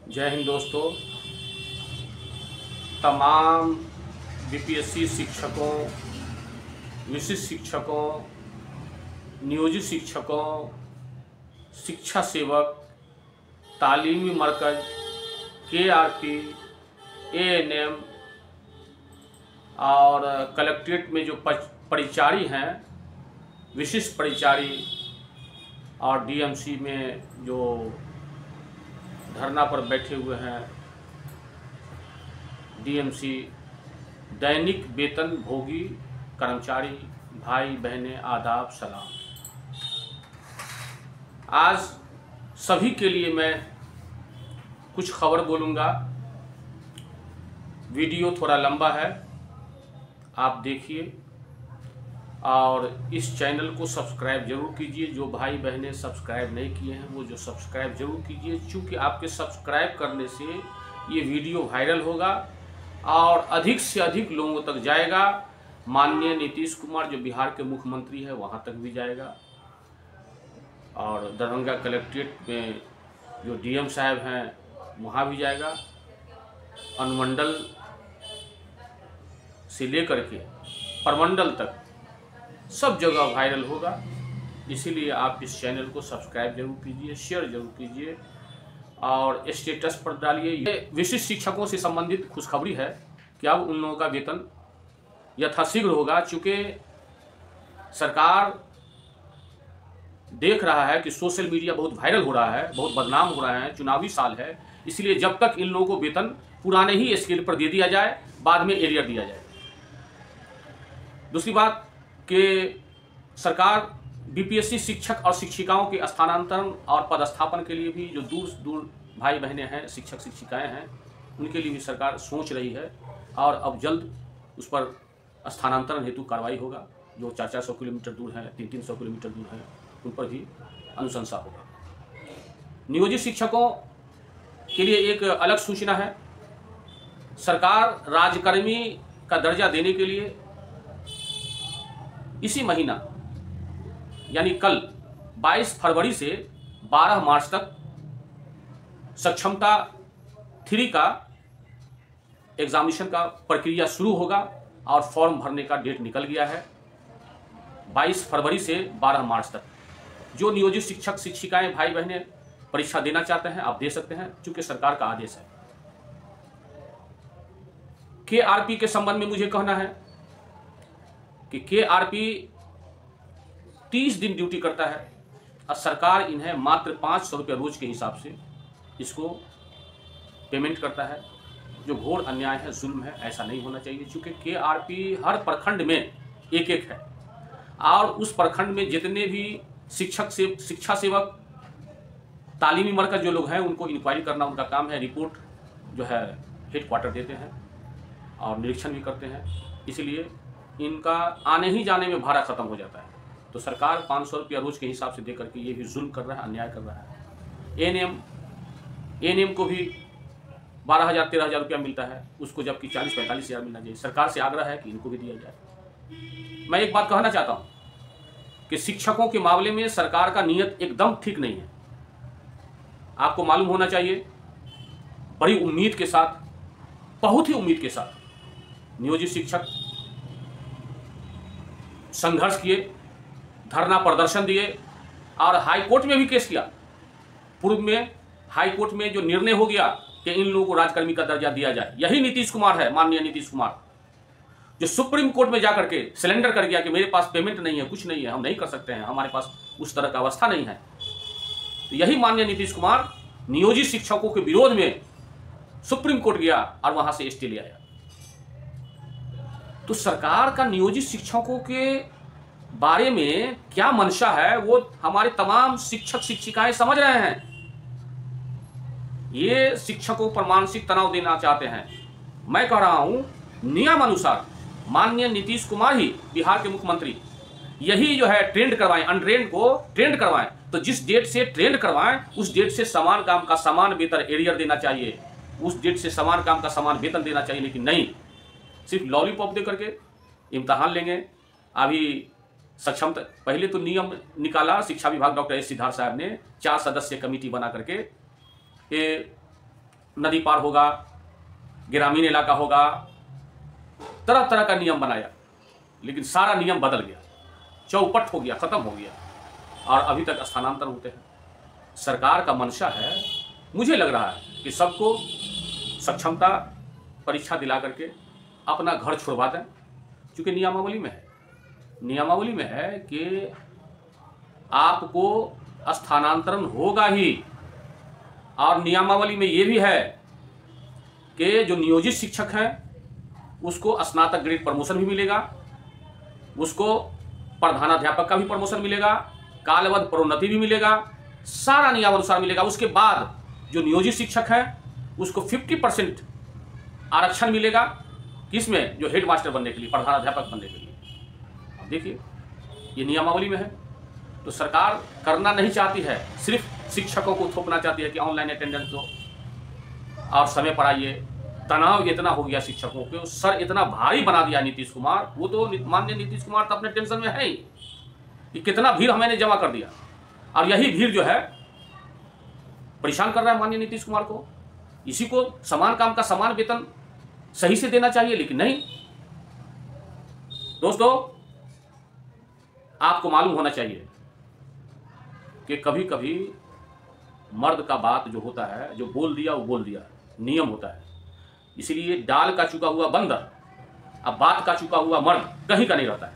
जय हिंद दोस्तों। तमाम बीपीएससी शिक्षकों, विशिष्ट शिक्षकों, नियोजित शिक्षकों, शिक्षा सेवक, तालीमी मरकज, केआरपी, एएनएम और कलेक्ट्रेट में जो परिचारी हैं, विशिष्ट परिचारी और डीएमसी में जो धरना पर बैठे हुए हैं, डीएमसी दैनिक वेतन भोगी कर्मचारी भाई बहनें, आदाब सलाम। आज सभी के लिए मैं कुछ खबर बोलूँगा। वीडियो थोड़ा लंबा है, आप देखिए और इस चैनल को सब्सक्राइब जरूर कीजिए। जो भाई बहनें सब्सक्राइब नहीं किए हैं वो जो सब्सक्राइब जरूर कीजिए, क्योंकि आपके सब्सक्राइब करने से ये वीडियो वायरल होगा और अधिक से अधिक लोगों तक जाएगा। माननीय नीतीश कुमार जो बिहार के मुख्यमंत्री है वहाँ तक भी जाएगा और दरभंगा कलेक्ट्रेट में जो डीएम साहब हैं वहाँ भी जाएगा। अनुमंडल से लेकर के प्रमंडल तक सब जगह वायरल होगा। इसीलिए आप इस चैनल को सब्सक्राइब जरूर कीजिए, शेयर जरूर कीजिए और स्टेटस पर डालिए। ये विशिष्ट शिक्षकों से संबंधित खुशखबरी है कि अब उन लोगों का वेतन यथाशीघ्र होगा। चूँकि सरकार देख रहा है कि सोशल मीडिया बहुत वायरल हो रहा है, बहुत बदनाम हो रहा है, चुनावी साल है, इसलिए जब तक इन लोगों को वेतन पुराने ही स्केल पर दे दिया जाए, बाद में एरियर दिया जाए। दूसरी बात कि सरकार बीपीएससी शिक्षक और शिक्षिकाओं के स्थानांतरण और पदस्थापन के लिए भी जो दूर दूर भाई बहनें हैं, शिक्षक शिक्षिकाएं हैं, उनके लिए भी सरकार सोच रही है और अब जल्द उस पर स्थानांतरण हेतु कार्रवाई होगा। जो 400 किलोमीटर दूर हैं, 300 किलोमीटर दूर हैं, उन पर भी अनुशंसा होगा। नियोजित शिक्षकों के लिए एक अलग सूचना है। सरकार राजकर्मी का दर्जा देने के लिए इसी महीना यानी कल 22 फरवरी से 12 मार्च तक सक्षमता 3 का एग्जामिनेशन का प्रक्रिया शुरू होगा और फॉर्म भरने का डेट निकल गया है। 22 फरवरी से 12 मार्च तक जो नियोजित शिक्षक शिक्षिकाएं भाई बहनें परीक्षा देना चाहते हैं आप दे सकते हैं, चूंकि सरकार का आदेश है। केआरपी के संबंध में मुझे कहना है कि केआरपी 30 दिन ड्यूटी करता है और सरकार इन्हें मात्र 500 रुपये रोज के हिसाब से इसको पेमेंट करता है, जो घोर अन्याय है, जुल्म है। ऐसा नहीं होना चाहिए, क्योंकि केआरपी हर प्रखंड में एक एक है और उस प्रखंड में जितने भी शिक्षक से शिक्षा सेवक, तालीमी मरकज जो लोग हैं, उनको इंक्वायरी करना उनका काम है। रिपोर्ट जो है हेड क्वार्टर देते हैं और निरीक्षण भी करते हैं, इसलिए इनका आने ही जाने में भाड़ा खत्म हो जाता है। तो सरकार 500 रुपया रोज के हिसाब से दे करके ये भी जुल्म कर रहा है, अन्याय कर रहा है। एएनएम को भी 12,000-13,000 रुपया मिलता है, उसको जबकि 40-45 हज़ार मिलना चाहिए। सरकार से आग्रह है कि इनको भी दिया जाए। मैं एक बात कहना चाहता हूँ कि शिक्षकों के मामले में सरकार का नीयत एकदम ठीक नहीं है। आपको मालूम होना चाहिए, बड़ी उम्मीद के साथ, बहुत ही उम्मीद के साथ नियोजित शिक्षक संघर्ष किए, धरना प्रदर्शन दिए और हाई कोर्ट में भी केस किया। पूर्व में हाई कोर्ट में जो निर्णय हो गया कि इन लोगों को राजकर्मी का दर्जा दिया जाए, यही नीतीश कुमार है, माननीय नीतीश कुमार, जो सुप्रीम कोर्ट में जाकर के सिलेंडर कर गया कि मेरे पास पेमेंट नहीं है, कुछ नहीं है, हम नहीं कर सकते हैं, हमारे पास उस तरह का अवस्था नहीं है। तो यही माननीय नीतीश कुमार नियोजित शिक्षकों के विरोध में सुप्रीम कोर्ट गया और वहां से स्टे ले आया। तो सरकार का नियोजित शिक्षकों के बारे में क्या मंशा है वो हमारे तमाम शिक्षक शिक्षिकाएं समझ रहे हैं। ये शिक्षकों पर मानसिक तनाव देना चाहते हैं। मैं कह रहा हूं, नियम अनुसार माननीय नीतीश कुमार ही बिहार के मुख्यमंत्री, यही जो है ट्रेंड करवाएं, अनट्रेंड को ट्रेंड करवाएं। तो जिस डेट से ट्रेंड करवाएं उस डेट से समान काम का समान वेतन एरियर देना चाहिए, उस डेट से समान काम का समान वेतन देना चाहिए। लेकिन नहीं, सिर्फ लॉलीपॉप दे करके इम्तहान लेंगे। अभी सक्षमता, पहले तो नियम निकाला शिक्षा विभाग, डॉक्टर एस सिद्धार्थ साहब ने 4 सदस्यीय कमेटी बना करके ये नदी पार होगा, ग्रामीण इलाका होगा, तरह तरह का नियम बनाया, लेकिन सारा नियम बदल गया, चौपट हो गया, खत्म हो गया, और अभी तक स्थानांतरण होते हैं। सरकार का मंशा है, मुझे लग रहा है कि सबको सक्षमता परीक्षा दिला करके अपना घर छुड़वा दें, क्योंकि नियमावली में है कि आपको स्थानांतरण होगा ही, और नियमावली में ये भी है कि जो नियोजित शिक्षक हैं उसको स्नातक ग्रेड प्रमोशन भी मिलेगा, उसको प्रधानाध्यापक का भी प्रमोशन मिलेगा, कालबद्ध प्रोन्नति भी मिलेगा, सारा नियमानुसार मिलेगा। उसके बाद जो नियोजित शिक्षक है उसको 50% आरक्षण मिलेगा, किसमें, जो हेड मास्टर बनने के लिए, प्रधानाध्यापक बनने के लिए। अब देखिए, ये नियमावली में है, तो सरकार करना नहीं चाहती है, सिर्फ शिक्षकों को थोपना चाहती है कि ऑनलाइन अटेंडेंस दो और समय पर आइए। तनाव इतना हो गया शिक्षकों के, सर इतना भारी बना दिया नीतीश कुमार। वो तो माननीय नीतीश कुमार तो अपने टेंशन में है ही कि कितना भीड़ मैंने जमा कर दिया, और यही भीड़ जो है परेशान कर रहा है माननीय नीतीश कुमार को। इसी को समान काम का समान वेतन सही से देना चाहिए, लेकिन नहीं। दोस्तों, आपको मालूम होना चाहिए कि कभी कभी मर्द का बात जो होता है, जो बोल दिया वो बोल दिया, नियम होता है। इसीलिए डाल का चुका हुआ बंदर, अब बात का चुका हुआ मर्द कहीं का नहीं रहता है।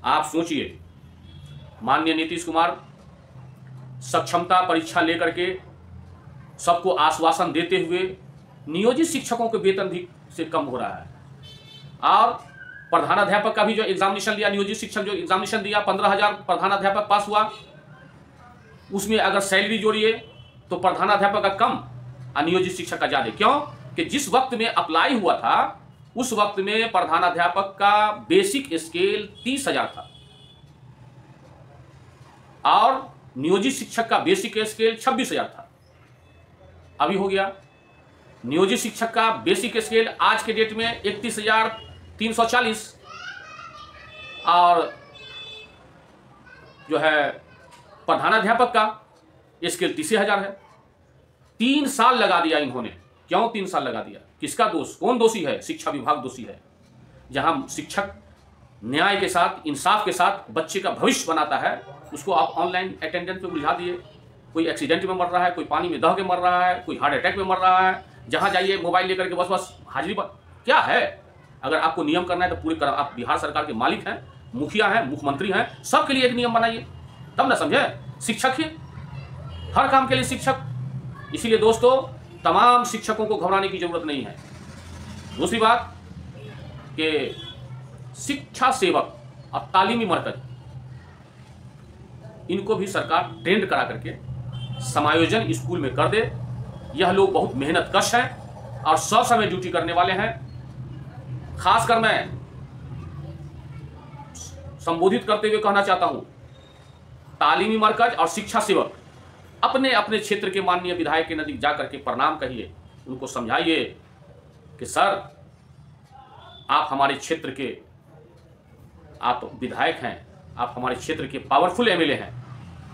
आप सोचिए, माननीय नीतीश कुमार सक्षमता परीक्षा लेकर के सबको आश्वासन देते हुए नियोजित शिक्षकों के वेतन भी से कम हो रहा है, और प्रधानाध्यापक का भी जो एग्जामिनेशन लिया, नियोजित शिक्षक जो एग्जामिनेशन दिया, 15,000 प्रधानाध्यापक पास हुआ, उसमें अगर सैलरी जोड़िए तो प्रधानाध्यापक का कम और नियोजित शिक्षक का ज्यादा। क्यों? कि जिस वक्त में अप्लाई हुआ था उस वक्त में प्रधानाध्यापक का बेसिक स्केल 30,000 था और नियोजित शिक्षक का बेसिक स्केल 26,000 था। अभी हो गया, नियोजित शिक्षक का बेसिक स्केल आज के डेट में 31,340 और जो है प्रधानाध्यापक का स्केल 30,000 है। 3 साल लगा दिया इन्होंने। क्यों 3 साल लगा दिया? किसका दोष? कौन दोषी है? शिक्षा विभाग दोषी है। जहां शिक्षक न्याय के साथ, इंसाफ के साथ बच्चे का भविष्य बनाता है, उसको आप ऑनलाइन अटेंडेंस पे बुझा दिए। कोई एक्सीडेंट में मर रहा है, कोई पानी में दह के मर रहा है, कोई हार्ट अटैक में मर रहा है, जहां जाइए मोबाइल लेकर के बस हाजिरी पर। क्या है? अगर आपको नियम करना है तो पूरे कर, आप बिहार सरकार के मालिक हैं, मुखिया हैं, मुख्यमंत्री हैं, सबके लिए एक नियम बनाइए, तब ना समझे। शिक्षक ही हर काम के लिए शिक्षक। इसीलिए दोस्तों, तमाम शिक्षकों को घबराने की जरूरत नहीं है। दूसरी बात कि शिक्षा सेवक और तालीमी मरकज, इनको भी सरकार ट्रेंड करा करके समायोजन स्कूल में कर दे। यह लोग बहुत मेहनत कश हैं और ससमय ड्यूटी करने वाले हैं। खासकर मैं संबोधित करते हुए कहना चाहता हूं, तालीमी मरकज और शिक्षा सेवक अपने अपने क्षेत्र के माननीय विधायक के नजदीक जाकर के प्रणाम कहिए, उनको समझाइए कि सर, आप हमारे क्षेत्र के, आप विधायक हैं, आप हमारे क्षेत्र के पावरफुल एमएलए हैं,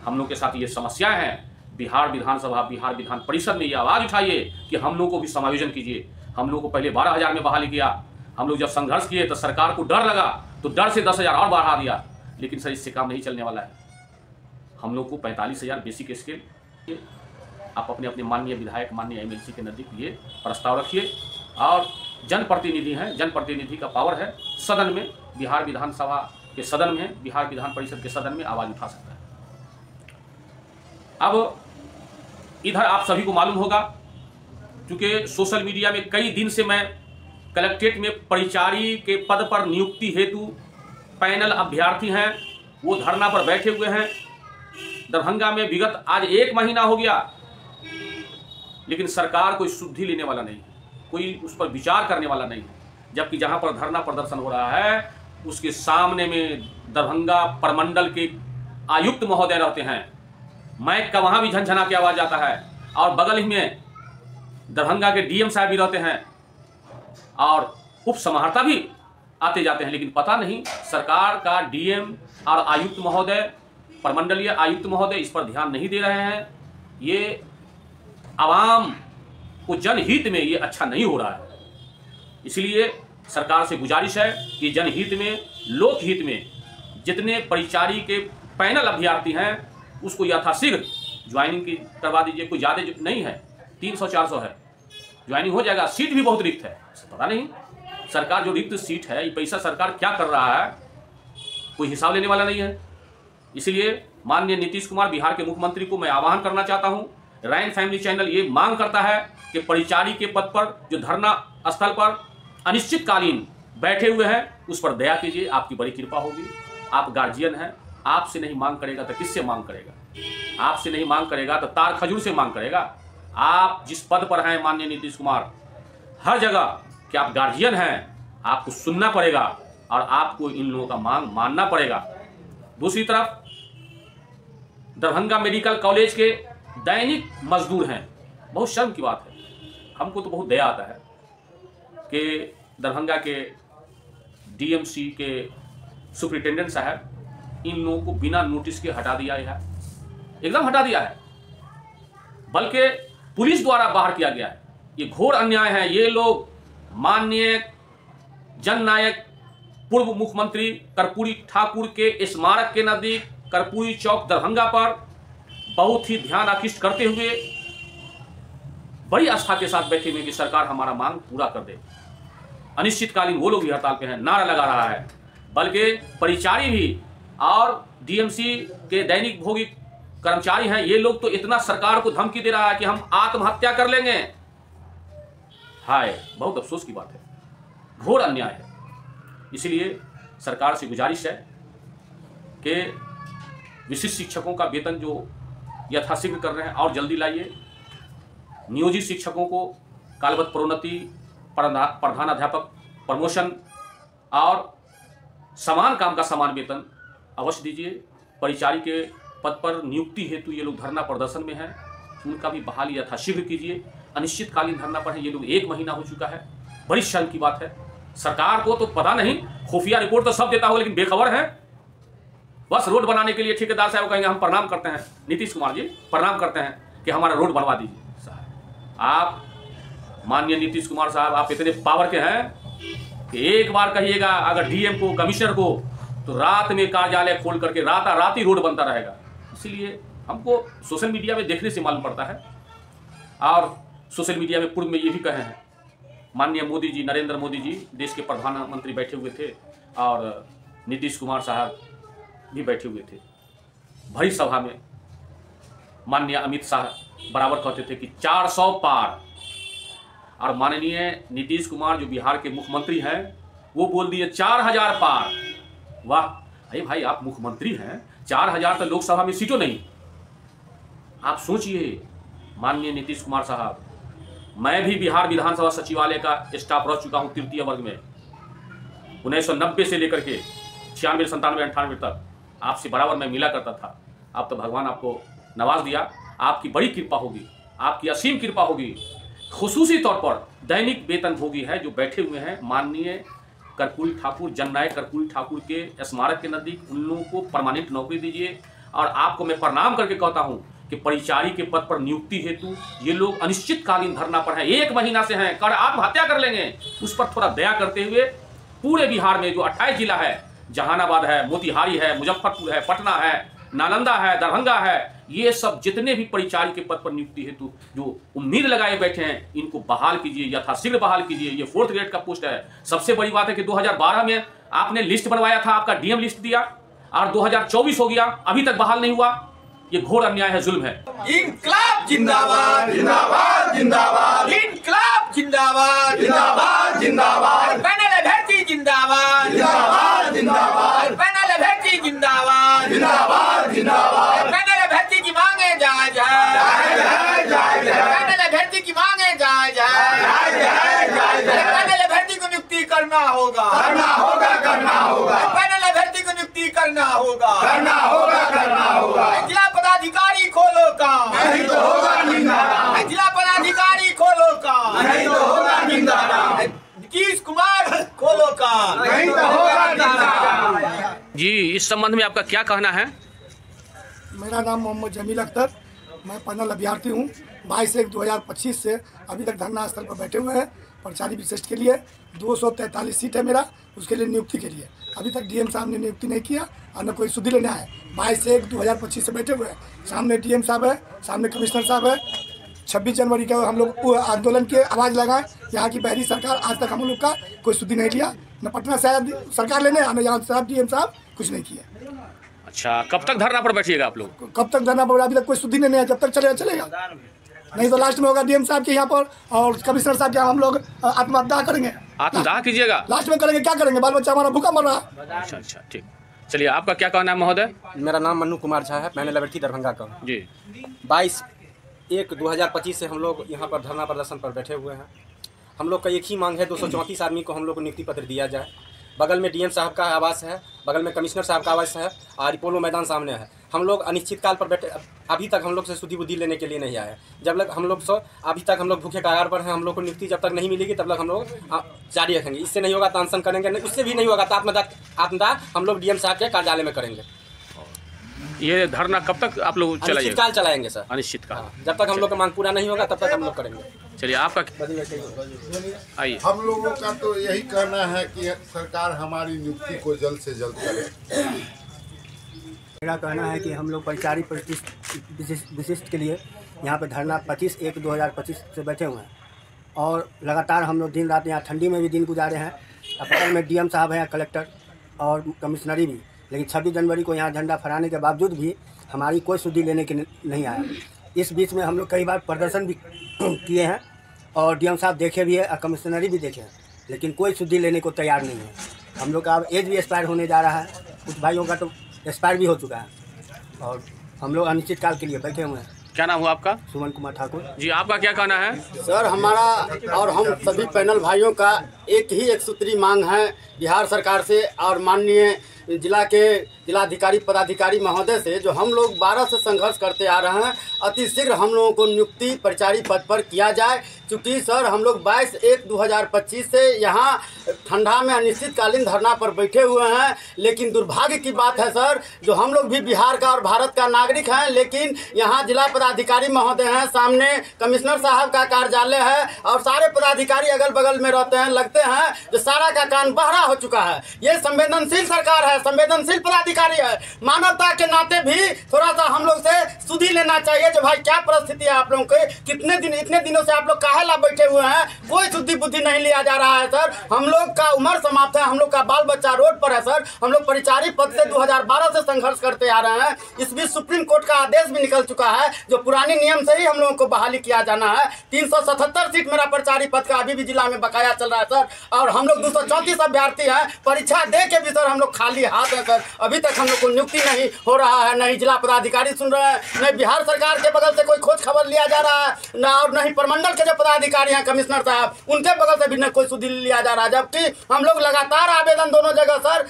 हम लोग के साथ ये समस्याएं हैं। बिहार विधानसभा, बिहार विधान परिषद में ये आवाज़ उठाइए कि हम लोग को भी समायोजन कीजिए। हम लोग को पहले 12,000 में बहाली किया, हम लोग जब संघर्ष किए तो सरकार को डर लगा तो डर से 10,000 और बढ़ा दिया, लेकिन सर इससे काम नहीं चलने वाला है। हम लोग को 45,000 बेसिक स्केल, आप अपने अपने माननीय विधायक, माननीय एमएलसी के नजदीक ये प्रस्ताव रखिए। और जनप्रतिनिधि हैं, जनप्रतिनिधि का पावर है, सदन में, बिहार विधानसभा के सदन में, बिहार विधान परिषद के सदन में आवाज़ उठा सकता है। अब इधर आप सभी को मालूम होगा, क्योंकि सोशल मीडिया में कई दिन से मैं कलेक्ट्रेट में परिचारी के पद पर नियुक्ति हेतु पैनल अभ्यर्थी हैं, वो धरना पर बैठे हुए हैं। दरभंगा में विगत आज 1 महीना हो गया, लेकिन सरकार कोई शुद्धि लेने वाला नहीं है, कोई उस पर विचार करने वाला नहीं है। जबकि जहां पर धरना प्रदर्शन हो रहा है उसके सामने में दरभंगा प्रमंडल के आयुक्त महोदय रहते हैं, माइक का वहां भी झनझना के आवाज आता है, और बगल ही में दरभंगा के डीएम साहब भी रहते हैं और उप समाहर्ता भी आते जाते हैं। लेकिन पता नहीं सरकार का डीएम और आयुक्त महोदय, प्रमंडलीय आयुक्त महोदय इस पर ध्यान नहीं दे रहे हैं। ये आवाम को जनहित में ये अच्छा नहीं हो रहा है। इसलिए सरकार से गुजारिश है कि जनहित में, लोकहित में जितने परिचारी के पैनल अभ्यर्थी हैं उसको यथाशीघ्र ज्वाइनिंग की करवा दीजिए। कोई ज़्यादा नहीं है, 300-400 है, ज्वाइनिंग हो जाएगा। सीट भी बहुत रिक्त है, पता नहीं सरकार जो रिक्त सीट है ये पैसा सरकार क्या कर रहा है, कोई हिसाब लेने वाला नहीं है। इसलिए माननीय नीतीश कुमार बिहार के मुख्यमंत्री को मैं आह्वान करना चाहता हूं, रैन फैमिली चैनल ये मांग करता है कि परिचारी के पद पर जो धरना स्थल पर अनिश्चितकालीन बैठे हुए हैं उस पर दया कीजिए, आपकी बड़ी कृपा होगी। आप गार्जियन हैं, आपसे नहीं मांग करेगा तो किससे मांग करेगा? आपसे नहीं मांग करेगा तो तार खजूर से मांग करेगा। आप जिस पद पर हैं माननीय नीतीश कुमार, हर जगह कि आप गार्जियन हैं, आपको सुनना पड़ेगा और आपको इन लोगों का मांग मानना पड़ेगा। दूसरी तरफ दरभंगा मेडिकल कॉलेज के दैनिक मजदूर हैं। बहुत शर्म की बात है, हमको तो बहुत दया आता है कि दरभंगा के डीएमसी के सुपरिटेंडेंट साहब इन लोगों को बिना नोटिस के हटा दिया है, एकदम हटा दिया है, बल्कि पुलिस द्वारा बाहर किया गया है। ये घोर अन्याय है। ये लोग माननीय जननायक पूर्व मुख्यमंत्री कर्पूरी ठाकुर के स्मारक के नजदीक कर्पूरी चौक दरभंगा पर बहुत ही ध्यान आकृष्ट करते हुए बड़ी आस्था के साथ बैठे हुए कि सरकार हमारा मांग पूरा कर दे। अनिश्चितकालीन वो लोग भी हड़ताल पे हैं, नारा लगा रहा है, बल्कि परिचारी भी और डीएमसी के दैनिक भोगी कर्मचारी हैं, ये लोग तो इतना सरकार को धमकी दे रहा है कि हम आत्महत्या कर लेंगे। हाय, बहुत अफसोस की बात है, घोर अन्याय है। इसलिए सरकार से गुजारिश है कि विशिष्ट शिक्षकों का वेतन जो यथाशीघ्र कर रहे हैं और जल्दी लाइए। नियोजित शिक्षकों को कालबद्ध प्रोन्नति, प्रधानाध्यापक प्रमोशन और समान काम का समान वेतन अवश्य दीजिए। परिचारी के पद पर नियुक्ति हेतु ये लोग धरना प्रदर्शन में हैं, उनका भी बहाली यथाशीघ्र कीजिए। अनिश्चितकालीन धरना पर है, ये लोग 1 महीना हो चुका है। बड़ी शर्म की बात है। सरकार को तो पता नहीं, खुफिया रिपोर्ट तो सब देता हो लेकिन बेखबर है। बस रोड बनाने के लिए ठेकेदार साहब कहेंगे हम प्रणाम करते हैं, नीतीश कुमार जी प्रणाम करते हैं कि हमारा रोड बनवा दीजिए। आप माननीय नीतीश कुमार साहब, आप इतने पावर के हैं कि एक बार कहिएगा अगर डीएम को, कमिश्नर को, तो रात में कार्यालय खोल करके रात ही रोड बनता रहेगा। इसीलिए हमको सोशल मीडिया में देखने से मालूम पड़ता है, और सोशल मीडिया में पूर्व में ये भी कहे हैं, माननीय मोदी जी, नरेंद्र मोदी जी देश के प्रधानमंत्री बैठे हुए थे और नीतीश कुमार साहब भी बैठे हुए थे। भरी सभा में माननीय अमित शाह बराबर कहते थे कि 400 पार, और माननीय नीतीश कुमार जो बिहार के मुख्यमंत्री हैं वो बोल दिए 4000 पार। वाह, अरे भाई आप मुख्यमंत्री हैं, 4000 तो लोकसभा में सीटों नहीं। आप सोचिए माननीय नीतीश कुमार साहब, मैं भी बिहार विधानसभा सचिवालय का स्टाफ रह चुका हूँ तृतीय वर्ग में। 1990 से लेकर के 96, 97, 98 तक आपसे बराबर मैं मिला करता था। अब तो भगवान आपको नवाज दिया, आपकी बड़ी कृपा होगी, आपकी असीम कृपा होगी। खुसूसी तौर पर दैनिक वेतन भोगी है जो बैठे हुए हैं माननीय कर्पूरी ठाकुर, जननायक कर्पूरी ठाकुर के स्मारक के नज़दीक, उन लोगों को परमानेंट नौकरी दीजिए। और आपको मैं प्रणाम करके कहता हूं कि परिचारी के पद पर नियुक्ति हेतु ये लोग अनिश्चितकालीन धरना पर हैं, 1 महीना से हैं, आत्महत्या कर लेंगे। उस पर थोड़ा दया करते हुए पूरे बिहार में जो 28 जिला है, जहानाबाद है, मोतिहारी है, मुजफ्फरपुर है, पटना है, नालंदा है, दरभंगा है, ये सब जितने भी परिचारी के पद पर नियुक्ति हेतु जो उम्मीद लगाए बैठे हैं, इनको बहाल कीजिए, यथाशीघ्र बहाल कीजिए। ये 4th ग्रेड का पोस्ट है। सबसे बड़ी बात है कि 2012 में आपने लिस्ट बनवाया था, आपका डीएम लिस्ट दिया, और 2024 हो गया, अभी तक बहाल नहीं हुआ। ये घोर अन्याय है, जुल्म है। इंकलाब जिंदाबाद जिंदाबाद जिंदाबाद, इंकलाब जिंदाबाद जिंदाबाद जिंदाबाद, पैनल अभ्यर्थी जिंदाबाद जिंदाबाद जिंदाबाद, पैनल अभ्यर्थी जिंदाबाद जिंदाबाद जिंदाबाद, पैनल अभ्यर्थी की मांगे जाए पैनल अभ्यर्थी की मांगे जाए पैनल अभ्यर्थी को नियुक्ति करना होगा पैनल अभ्यर्थी को नियुक्ति करना होगा जिला पदाधिकारी खोलो काम, नहीं तो होगा निंदा। जिला पदाधिकारी खोलो काम, नहीं तो होगा निंदा। नीतीश कुमार खोलो काम, नहीं तो होगा निंदा। जी, इस संबंध में आपका क्या कहना है? मेरा नाम मोहम्मद जमील अख्तर, मैं पैनल अभ्यर्थी हूँ। 22/1/2025 से अभी तक धरना स्थल पर बैठे हुए हैं। परिचारी विशिष्ट के लिए 243 सीट है मेरा, उसके लिए नियुक्ति के लिए अभी तक डीएम साहब ने नियुक्ति नहीं किया और न कोई सुधि लेना है। 22/1/2025 से बैठे हुए हैं। सामने डीएम साहब है, सामने कमिश्नर साहब है। 26 जनवरी का हम लोग आंदोलन की आवाज़ लगाएं। यहाँ की बहरी सरकार आज तक हम लोग का कोई सुधि नहीं लिया, न पटना शायद सरकार लेने आना, यहाँ साहब डीएम साहब कुछ नहीं किया। अच्छा, कब तक धरना पर बैठिएगा आप लोग? कब तक धरना पर? अभी तक कोई सुधि नहीं है। जब तक चलेगा चलेगा, नहीं तो लास्ट में होगा डीएम साहब के यहाँ पर और कमिश्नर साहब के यहाँ हम लोग आत्मदाह करेंगे। आत्मदाह कीजिएगा? लास्ट में करेंगे, क्या करेंगे? बाल बच्चा हमारा भूखा मर रहा है। अच्छा अच्छा, ठीक। चलिए, आपका क्या कहना है महोदय? मेरा नाम मन्नू कुमार झा है, मैंने लवेठी दरभंगा का जी। 22/1/2025 से हम लोग यहाँ पर धरना प्रदर्शन पर बैठे हुए हैं। हम लोग का एक ही मांग है, 234 आदमी को हम लोग को नियुक्ति पत्र दिया जाए। बगल में डीएम साहब का आवास है, बगल में कमिश्नर साहब का आवास है और पोलो मैदान सामने है। हम लोग अनिश्चितकाल पर बैठे, अभी तक हम लोग से सुधि बुद्धि लेने के लिए नहीं आए। जब लग हम लोग अभी तक हम लोग भूखे कगार पर हैं। हम लोग को नियुक्ति जब तक नहीं मिलेगी तब तक हम लोग जारी रखेंगे। इससे नहीं होगा तो अनशन करेंगे, नहीं उससे भी नहीं होगा तो आत्मदाह हम लोग डीएम साहब के कार्यालय में करेंगे। ये धरना कब तक आप लोग चलाएंगे? अनिश्चितकाल चलाएंगे सर, अनिश्चितकाल। जब तक हम लोग का मांग पूरा नहीं होगा तब तक हम लोग करेंगे। चलिए, आपका आइए। हम लोगों का तो यही कहना है कि सरकार हमारी नियुक्ति को जल्द से जल्द करे। मेरा कहना है कि हम लोग परिचारी विशिष्ट के लिए यहाँ पे धरना 25/1/2025 से बैठे हुए हैं और लगातार हम लोग दिन रात यहाँ ठंडी में भी दिन गुजारे हैं। बगल में डीएम साहब हैं, कलेक्टर और कमिश्नरी भी, लेकिन 26 जनवरी को यहाँ झंडा फहराने के बावजूद भी हमारी कोई सुधि लेने के नहीं आया। इस बीच में हम लोग कई बार प्रदर्शन भी किए हैं और डीएम साहब देखे भी है और कमिश्नरी भी देखे हैं, लेकिन कोई सुधि लेने को तैयार नहीं है। हम लोग का अब एज भी एक्सपायर होने जा रहा है, कुछ भाइयों का तो एक्सपायर भी हो चुका है और हम लोग अनिश्चितकाल के लिए बैठे हुए हैं। क्या नाम हुआ आपका? सुमन कुमार ठाकुर जी। आपका क्या कहना है? सर, हमारा और हम सभी पैनल भाइयों का एक सूत्री मांग है बिहार सरकार से और माननीय जिलाधिकारी पदाधिकारी महोदय से, जो हम लोग 12 से संघर्ष करते आ रहे हैं, अतिशीघ्र हम लोगों को नियुक्ति परिचारी पद पर किया जाए। क्योंकि सर हम लोग 22/1/2025 से यहाँ ठंडा में अनिश्चितकालीन धरना पर बैठे हुए हैं। लेकिन दुर्भाग्य की बात है सर, जो हम लोग भी बिहार का और भारत का नागरिक हैं, लेकिन यहाँ जिला पदाधिकारी महोदय हैं, सामने कमिश्नर साहब का कार्यालय है और सारे पदाधिकारी अगल बगल में रहते हैं। लगते हैं जो सारा का कान बहरा हो चुका है। ये संवेदनशील सरकार है, संवेदनशील पदाधिकारी है। मानवता के नाते भी थोड़ा सा हम लोग से सुधि लेना चाहिए। जो भाई क्या परिस्थिति है आप लोगों के, इतने दिनों से आप लोग काहे ला बैठे हुए हैं? कोई सुधि बुद्धि नहीं लिया जा रहा है सर। हम लोग का उम्र समाप्त है, हम लोग का बाल बच्चा रोड पर है सर। हम लोग परिचारी पद से 2012 से संघर्ष करते आ रहे हैं। इस बीच सुप्रीम कोर्ट का आदेश भी निकल चुका है, जो पुरानी नियम से ही हम लोगों को बहाली किया जाना है। 377 सीट मेरा परिचारी पद का अभी भी जिला में बकाया चल रहा है सर। और हम लोग 234 अभ्यर्थी हैं, परीक्षा दे के भी सर हम लोग खाली हाथ है सर। अभी तक हम लोग को नियुक्ति नहीं हो रहा है, नहीं जिला पदाधिकारी सुन रहे हैं, नहीं बिहार सरकार के बगल से कोई खोज खबर लिया जा रहा है, न और नहीं प्रमंडल के जो पदाधिकारी हैं कमिश्नर साहब, उनके बगल से भी न कोई सुधि लिया जा रहा है। जबकि हम लोग लगातार आवेदन दोनों जगह सर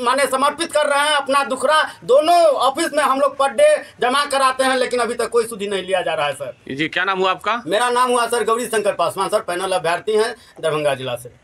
माने समर्पित कर रहे हैं। अपना दुखड़ा दोनों ऑफिस में हम लोग पर डे जमा कराते हैं, लेकिन अभी तक कोई सुधि नहीं लिया जा रहा है सर। जी, क्या नाम हुआ आपका? मेरा नाम हुआ sir Gauri Shankar Paswan sir, panel अभ्यर्थी हैं दरभंगा जिला से।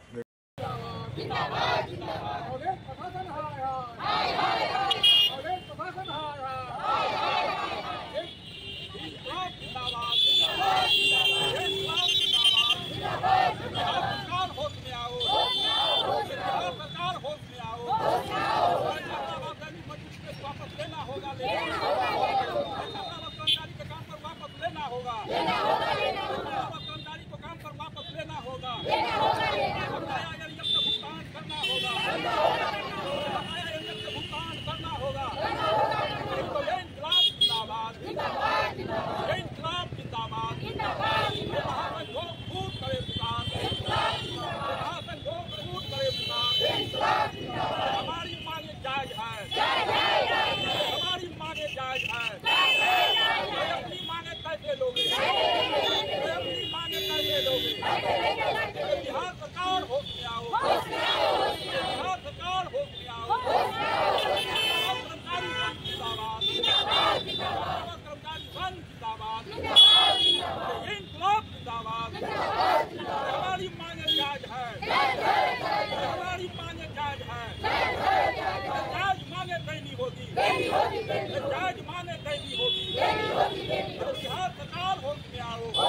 बिहार सरकार होश में आओ।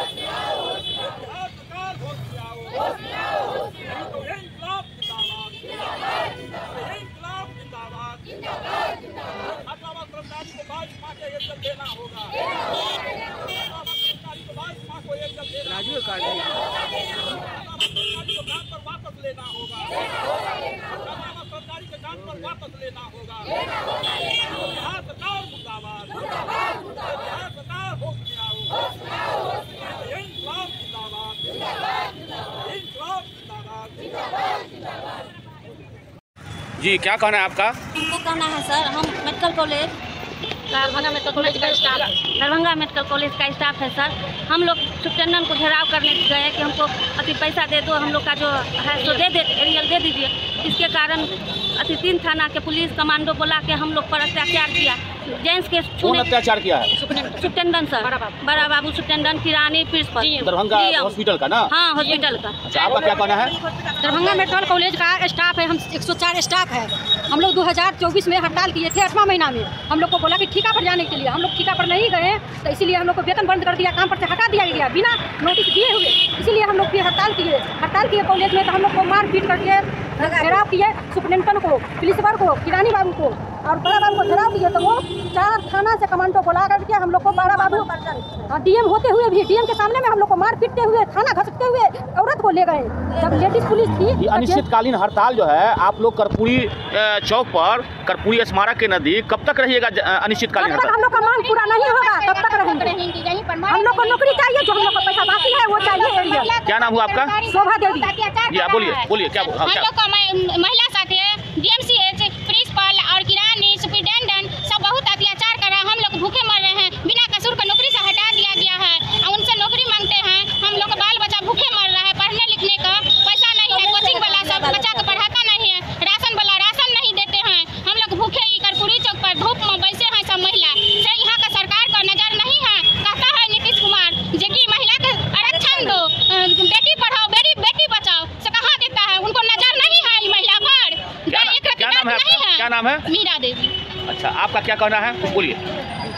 काट दिया। जी क्या कहना है आपका? हमको कहना है सर, हम medical college Darbhanga medical college का स्टाफ दरभंगा मेडिकल कॉलेज का स्टाफ है सर। हम लोग सुप्रिटेंडेंट को घेराव करने गए कि हमको अति पैसा दे दो, हम लोग का जो है सो दे एरियल दे दीजिए। इसके कारण अति 3 थाना के पुलिस कमांडो बुला के हम लोग पर अत्याचार किया। जेंट्स के कौन अत्याचार किया है? सुप्रिटेंडेंट सर, बड़ा बाबू सुप्रिटेंडेंट, किरानी, प्रिंसिपल दरभंगा हॉस्पिटल का ना? हाँ, हॉस्पिटल का। अच्छा, आपका क्या कहना है? दरभंगा मेडिकल कॉलेज का स्टाफ है, हम 104 स्टाफ है। हम लोग 2024 में हड़ताल किए थे 8वां महीना में। हम लोग को बोला कि ठेका पर जाने के लिए, हम लोग ठेका पर नहीं गए तो इसीलिए हम लोग को वेतन बंद कर दिया, काम पर से हटा दिया गया बिना नोटिस दिए हुए। इसीलिए हम लोग फिर हड़ताल किए कॉलेज में। तो हम लोग को मार पीट करके घेराव किए, सुप्रिटेंडेंट को, प्रिंसिपल को, किरानी बाबू को और बड़ा बाबू को घेराव किए। तो वो 4 थाना से कमांडो बुला करके हम लोग को बड़ा बाबू डीएम होते हुए भी डीएम के सामने में हम लोग को मार पीटते हुए, थाना घसकते हुए औरत को ले गए। जब लेडीज पुलिस थी। अनिश्चितकालीन हड़ताल जो है आप लोग कर्पूरी चौक पर, कर्पूरी स्मारक के नजदीक कब तक रहिएगा अनिश्चितकालीन हड़ताल? हम लोग का मांग पूरा नहीं होगा तब तक रहेंगे। हम लोग को नौकरी चाहिए, जो हम लोग का पैसा बाकी है वो चाहिए। क्या नाम हुआ आपका? शोभा देवी। बोलिए क्या? महिला साथी डीएमसीएच, प्रिंसिपल और किरानी, सुप्रिटेंडेंट सब बहुत अत्याचार कर रहे हैं। हम लोग भूखे मर रहे हैं, बिना कसूर का नौकरी से हटा दिया गया है। उनसे नौकरी मांगते हैं, हम लोग का बाल बच्चा भूखे मर रहा है। पढ़ने लिखने का पैसा नहीं है, कोचिंग वाला सब बच्चा को पढ़ाता नहीं है, राशन वाला राशन नहीं देते हैं। हम लोग भूखे ही कर्पूरी चौक पर धूप में बैसे हैं सब महिला से। यहाँ का सरकार का नजर नहीं है। कहता है नीतीश कुमार जे कि महिला के आरक्षण दो, बेटी पढ़ाओ, बेटी बचाओ, से कहाँ देता है? उनको नजर नहीं है महिला पर। क्या नाम है? मीरा देवी। अच्छा, आपका क्या कहना है? कुछ बोलिए।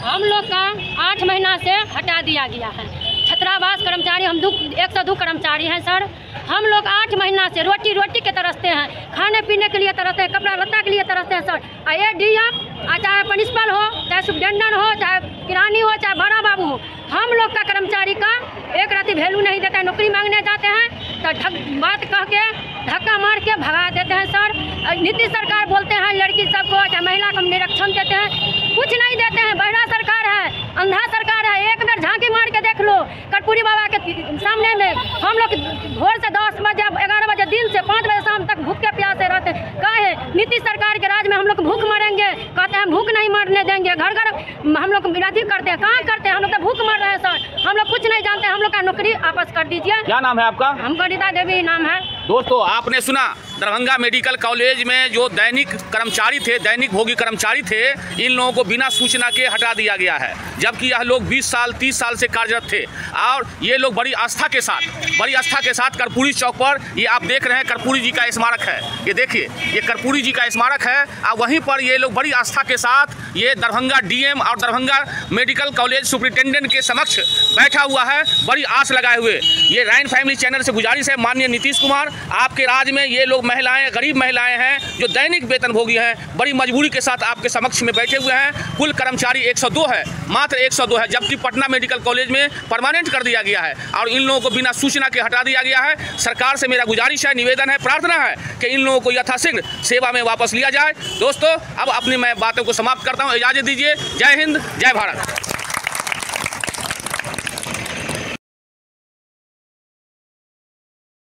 हम लोग का 8 महीना से हटा दिया गया है। छात्रावास कर्मचारी, हम 102 कर्मचारी हैं सर। हम लोग 8 महीना से रोटी के तरसते हैं, खाने पीने के लिए तरसते हैं, कपड़ा लत्ता के लिए तरसते हैं सर। ये डीएम चाहे प्रिंसिपल हो, चाहे सुप्रिटेंडेंट हो, चाहे किरानी हो, चाहे बड़ा बाबू हो, हम लोग का कर्मचारी का एक राती वैल्यू नहीं देता है। नौकरी मांगने जाते हैं तो बात कह के धक्का मार के भगा देते हैं सर। नीतीश सरकार बोलते हैं लड़की सबको, चाहे महिला को निरीक्षण देते हैं, कुछ नहीं देते हैं। बहरा सरकार है, अंधा सरकार है। एक बार झांकी मार के देख लो कर्पूरी बाबा के सामने में। हम लोग भोर से 10 बजे 11 बजे दिन से 5 बजे शाम तक भूख के प्यासे रहते हैं। काहे? नीतीश सरकार के राज में हम लोग भूख मरेंगे, कहते हैं भूख नहीं मरने देंगे। घर घर हम लोग विरोधी करते हैं, कहाँ करते हैं? हम लोग तो भूख मर रहे हैं सर। हम लोग कुछ नहीं जानते, हम लोग का नौकरी वापस कर दीजिए। क्या नाम है आपका? हमको रीता देवी नाम है। दोस्तों, आपने सुना दरभंगा मेडिकल कॉलेज में जो दैनिक कर्मचारी थे, दैनिक भोगी कर्मचारी थे, इन लोगों को बिना सूचना के हटा दिया गया है। जबकि यह लोग 20 साल 30 साल से कार्यरत थे और ये लोग बड़ी आस्था के साथ कर्पूरी चौक पर, ये आप देख रहे हैं कर्पूरी जी का स्मारक है। ये देखिए, ये कर्पूरी जी का स्मारक है और वहीं पर ये लोग बड़ी आस्था के साथ ये दरभंगा डीएम और दरभंगा मेडिकल कॉलेज सुप्रिटेंडेंट के समक्ष बैठा हुआ है, बड़ी आस लगाए हुए। ये राइन फैमिली चैनल से गुजारिश है, माननीय नीतीश कुमार, आपके राज में ये लोग महिलाएं, गरीब महिलाएं हैं जो दैनिक वेतन भोगी हैं, बड़ी मजबूरी के साथ आपके समक्ष में बैठे हुए हैं। कुल कर्मचारी 102 है, मात्र 102 है, जबकि पटना मेडिकल कॉलेज में परमानेंट कर दिया गया है और इन लोगों को बिना सूचना के हटा दिया गया है। सरकार से मेरा गुजारिश है, निवेदन है, प्रार्थना है कि इन लोगों को यथाशीघ्र सेवा में वापस लिया जाए। दोस्तों, अब अपनी मैं बातों को समाप्त करता हूँ, इजाज़त दीजिए। जय हिंद, जय भारत।